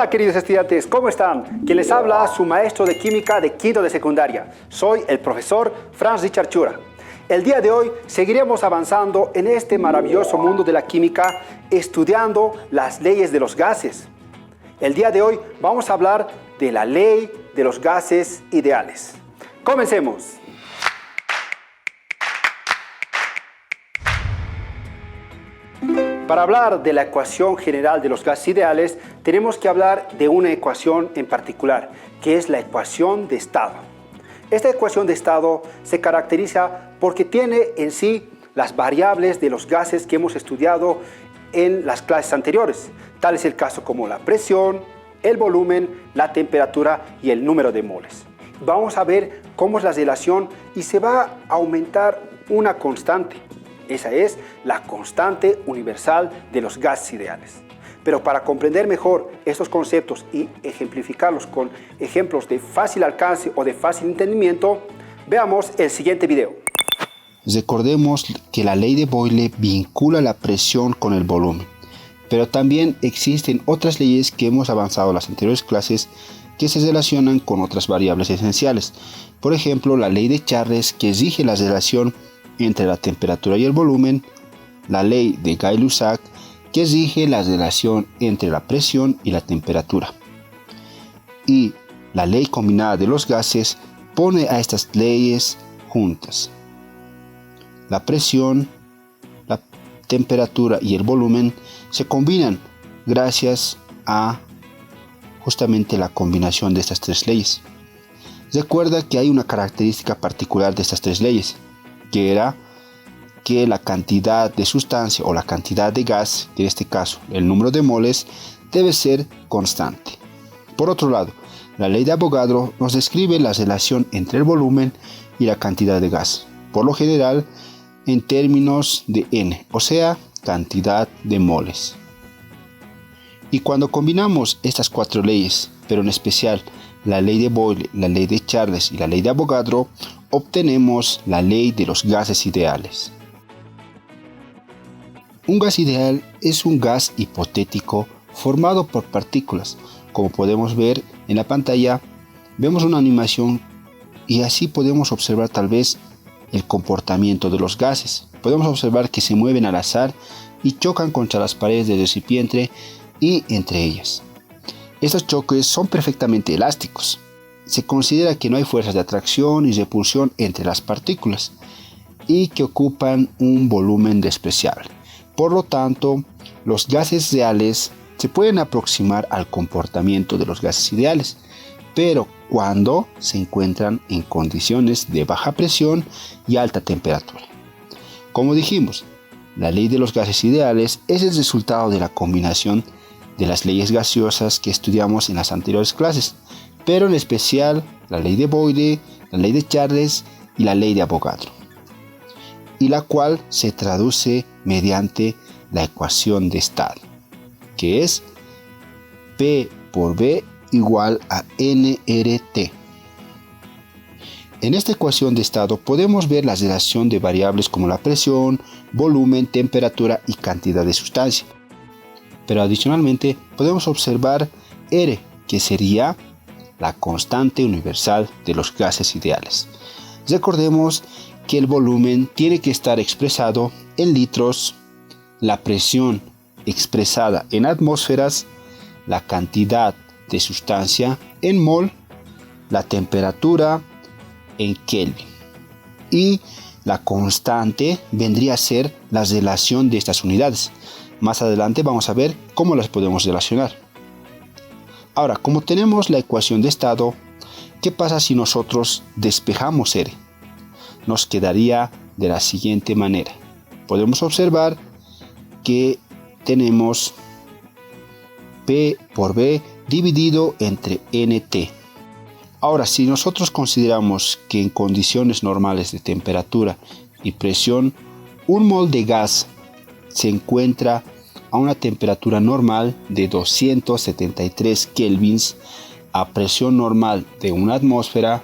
Hola queridos estudiantes, ¿cómo están? Quien les habla, su maestro de química de quinto de secundaria. Soy el profesor Franz Richard Chura. El día de hoy seguiremos avanzando en este maravilloso mundo de la química, estudiando las leyes de los gases. El día de hoy vamos a hablar de la ley de los gases ideales. ¡Comencemos! Para hablar de la ecuación general de los gases ideales, tenemos que hablar de una ecuación en particular, que es la ecuación de estado. Esta ecuación de estado se caracteriza porque tiene en sí las variables de los gases que hemos estudiado en las clases anteriores. Tal es el caso como la presión, el volumen, la temperatura y el número de moles. Vamos a ver cómo es la relación y se va a aumentar una constante. Esa es la constante universal de los gases ideales. Pero para comprender mejor estos conceptos y ejemplificarlos con ejemplos de fácil alcance o de fácil entendimiento, veamos el siguiente video. Recordemos que la ley de Boyle vincula la presión con el volumen, pero también existen otras leyes que hemos avanzado en las anteriores clases que se relacionan con otras variables esenciales. Por ejemplo, la ley de Charles, que rige la relación entre la temperatura y el volumen, la ley de Gay-Lussac, que rige la relación entre la presión y la temperatura, y la ley combinada de los gases pone a estas leyes juntas. La presión, la temperatura y el volumen se combinan gracias a justamente la combinación de estas tres leyes. Recuerda que hay una característica particular de estas tres leyes, que era que la cantidad de sustancia o la cantidad de gas, en este caso el número de moles, debe ser constante. Por otro lado, la ley de Avogadro nos describe la relación entre el volumen y la cantidad de gas, por lo general en términos de N, o sea, cantidad de moles. Y cuando combinamos estas cuatro leyes, pero en especial la ley de Boyle, la ley de Charles y la ley de Avogadro, obtenemos la ley de los gases ideales. Un gas ideal es un gas hipotético formado por partículas. Como podemos ver en la pantalla, vemos una animación y así podemos observar tal vez el comportamiento de los gases. Podemos observar que se mueven al azar y chocan contra las paredes del recipiente y entre ellas. Estos choques son perfectamente elásticos. Se considera que no hay fuerzas de atracción y repulsión entre las partículas y que ocupan un volumen despreciable. Por lo tanto, los gases reales se pueden aproximar al comportamiento de los gases ideales, pero cuando se encuentran en condiciones de baja presión y alta temperatura. Como dijimos, la ley de los gases ideales es el resultado de la combinación de las leyes gaseosas que estudiamos en las anteriores clases, pero en especial la ley de Boyle, la ley de Charles y la ley de Avogadro, y la cual se traduce mediante la ecuación de estado, que es P por V igual a nRT. En esta ecuación de estado podemos ver la relación de variables como la presión, volumen, temperatura y cantidad de sustancia. Pero adicionalmente podemos observar R, que sería la constante universal de los gases ideales. Recordemos que el volumen tiene que estar expresado en litros, la presión expresada en atmósferas, la cantidad de sustancia en mol, la temperatura en Kelvin, y la constante vendría a ser la relación de estas unidades. Más adelante vamos a ver cómo las podemos relacionar. Ahora, como tenemos la ecuación de estado, ¿qué pasa si nosotros despejamos R? Nos quedaría de la siguiente manera. Podemos observar que tenemos P por V dividido entre NT. Ahora, si nosotros consideramos que en condiciones normales de temperatura y presión, un mol de gas se encuentra a una temperatura normal de 273 kelvins, a presión normal de una atmósfera,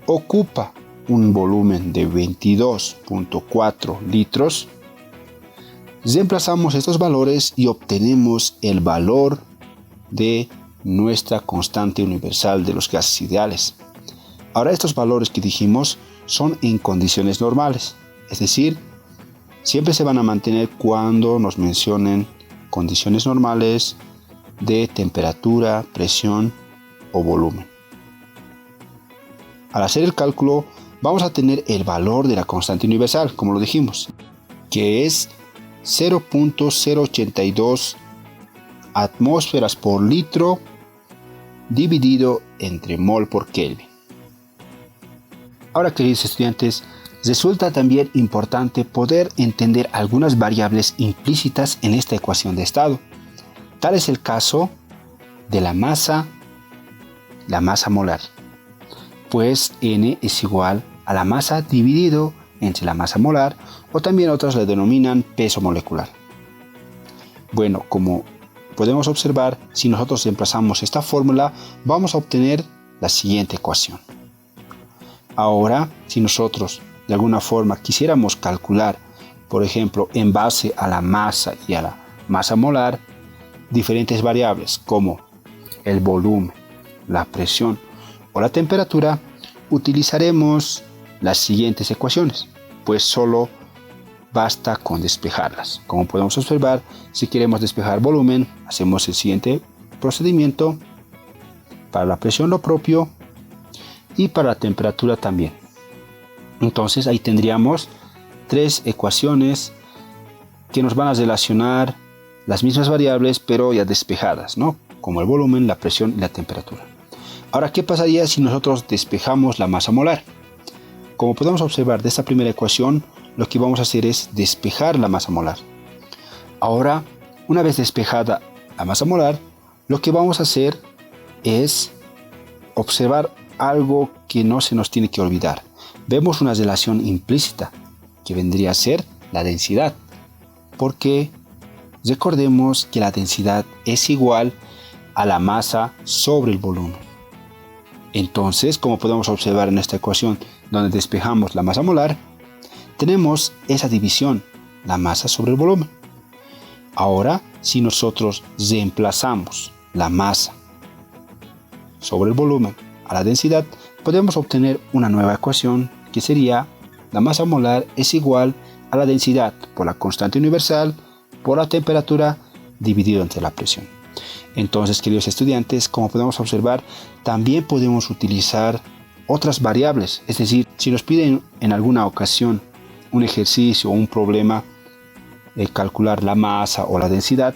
ocupa un volumen de 22.4 litros, reemplazamos estos valores y obtenemos el valor de nuestra constante universal de los gases ideales. Ahora, estos valores que dijimos son en condiciones normales, es decir, siempre se van a mantener cuando nos mencionen condiciones normales de temperatura, presión o volumen. Al hacer el cálculo, vamos a tener el valor de la constante universal, como lo dijimos, que es 0.082 atmósferas por litro dividido entre mol por Kelvin. Ahora, queridos estudiantes, resulta también importante poder entender algunas variables implícitas en esta ecuación de estado. Tal es el caso de la masa molar, pues N es igual a la masa dividido entre la masa molar, o también otras le denominan peso molecular. Bueno, como podemos observar, si nosotros reemplazamos esta fórmula, vamos a obtener la siguiente ecuación. Ahora, si nosotros de alguna forma quisiéramos calcular, por ejemplo, en base a la masa y a la masa molar, diferentes variables como el volumen, la presión o la temperatura, utilizaremos las siguientes ecuaciones, pues solo basta con despejarlas. Como podemos observar, si queremos despejar volumen, hacemos el siguiente procedimiento. Para la presión lo propio y para la temperatura también. Entonces ahí tendríamos tres ecuaciones que nos van a relacionar las mismas variables, pero ya despejadas, ¿no? Como el volumen, la presión y la temperatura. Ahora, ¿qué pasaría si nosotros despejamos la masa molar? Como podemos observar de esta primera ecuación, lo que vamos a hacer es despejar la masa molar. Ahora, una vez despejada la masa molar, lo que vamos a hacer es observar algo que no se nos tiene que olvidar. Vemos una relación implícita que vendría a ser la densidad, porque recordemos que la densidad es igual a la masa sobre el volumen. Entonces, como podemos observar en esta ecuación donde despejamos la masa molar, tenemos esa división, la masa sobre el volumen. Ahora, si nosotros reemplazamos la masa sobre el volumen a la densidad, podemos obtener una nueva ecuación que sería la masa molar es igual a la densidad por la constante universal por la temperatura dividido entre la presión. Entonces, queridos estudiantes, como podemos observar, también podemos utilizar otras variables, es decir, si nos piden en alguna ocasión un ejercicio o un problema calcular la masa o la densidad,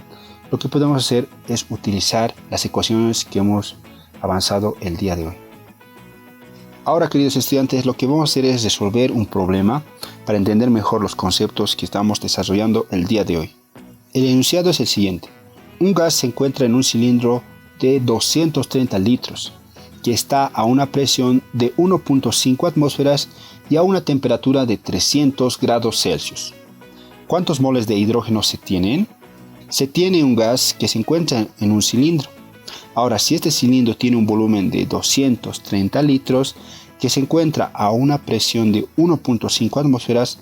lo que podemos hacer es utilizar las ecuaciones que hemos avanzado el día de hoy. Ahora, queridos estudiantes, lo que vamos a hacer es resolver un problema para entender mejor los conceptos que estamos desarrollando el día de hoy. El enunciado es el siguiente. Un gas se encuentra en un cilindro de 230 litros que está a una presión de 1.5 atmósferas y a una temperatura de 300 grados Celsius. ¿Cuántos moles de hidrógeno se tienen? Se tiene un gas que se encuentra en un cilindro. Ahora, si este cilindro tiene un volumen de 230 litros que se encuentra a una presión de 1.5 atmósferas,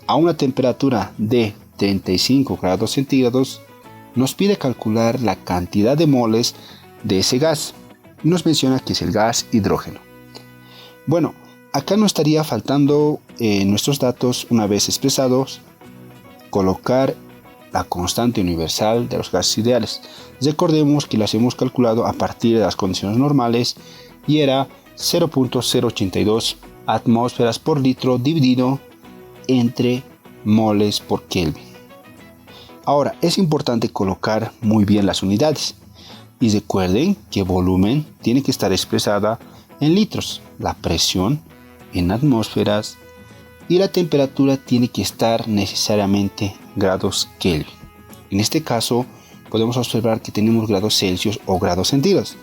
a una temperatura de 35 grados centígrados, nos pide calcular la cantidad de moles de ese gas. Nos menciona que es el gas hidrógeno. Bueno, acá nos estaría faltando nuestros datos, una vez expresados, colocar la constante universal de los gases ideales. Recordemos que las hemos calculado a partir de las condiciones normales y era 0.082 atmósferas por litro dividido entre moles por Kelvin. Ahora, es importante colocar muy bien las unidades y recuerden que volumen tiene que estar expresada en litros, la presión en atmósferas y la temperatura tiene que estar necesariamente grados Kelvin. En este caso podemos observar que tenemos grados Celsius o grados centígrados,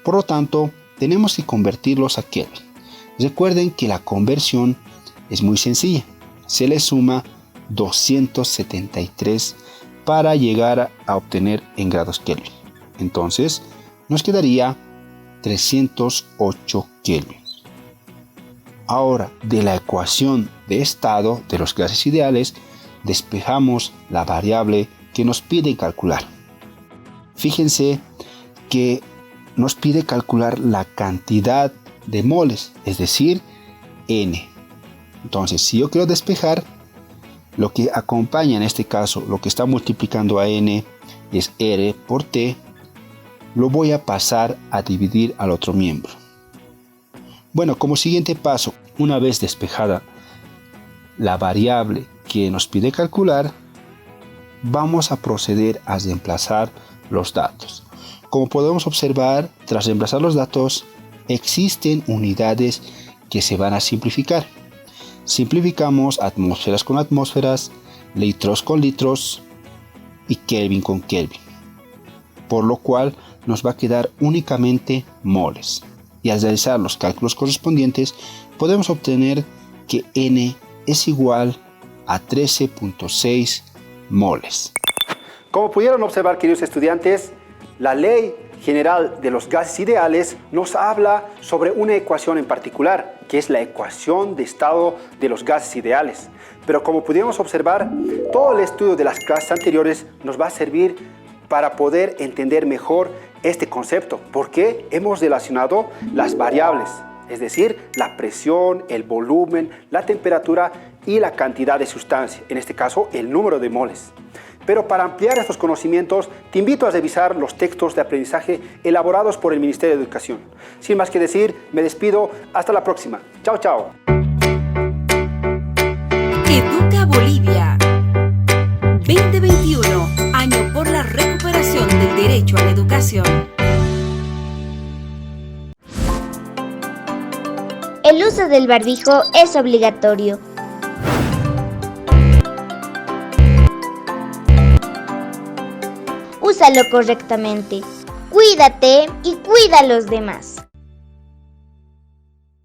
por lo tanto tenemos que convertirlos a Kelvin. Recuerden que la conversión es muy sencilla, se le suma 273 para llegar a obtener en grados Kelvin. Entonces nos quedaría 308 Kelvin. Ahora, de la ecuación de estado de los gases ideales, despejamos la variable que nos piden calcular. Fíjense que nos pide calcular la cantidad de moles, es decir, N. Entonces, si yo quiero despejar, lo que acompaña en este caso, lo que está multiplicando a N es R por T, lo voy a pasar a dividir al otro miembro. Bueno, como siguiente paso, una vez despejada la variable que nos pide calcular, vamos a proceder a reemplazar los datos. Como podemos observar, tras reemplazar los datos, existen unidades que se van a simplificar. Simplificamos atmósferas con atmósferas, litros con litros y Kelvin con Kelvin, por lo cual nos va a quedar únicamente moles. Y al realizar los cálculos correspondientes, podemos obtener que N es igual a 13.6 moles. Como pudieron observar, queridos estudiantes, la Ley General de los Gases Ideales nos habla sobre una ecuación en particular, que es la ecuación de estado de los gases ideales. Pero como pudimos observar, todo el estudio de las clases anteriores nos va a servir para poder entender mejor este concepto, porque hemos relacionado las variables, es decir, la presión, el volumen, la temperatura y la cantidad de sustancia, en este caso el número de moles. Pero para ampliar estos conocimientos, te invito a revisar los textos de aprendizaje elaborados por el Ministerio de Educación. Sin más que decir, me despido. Hasta la próxima. Chao, chao. Educa Bolivia 2021, año por la recuperación del derecho a la educación. El uso del barbijo es obligatorio. Úsalo correctamente. Cuídate y cuida a los demás.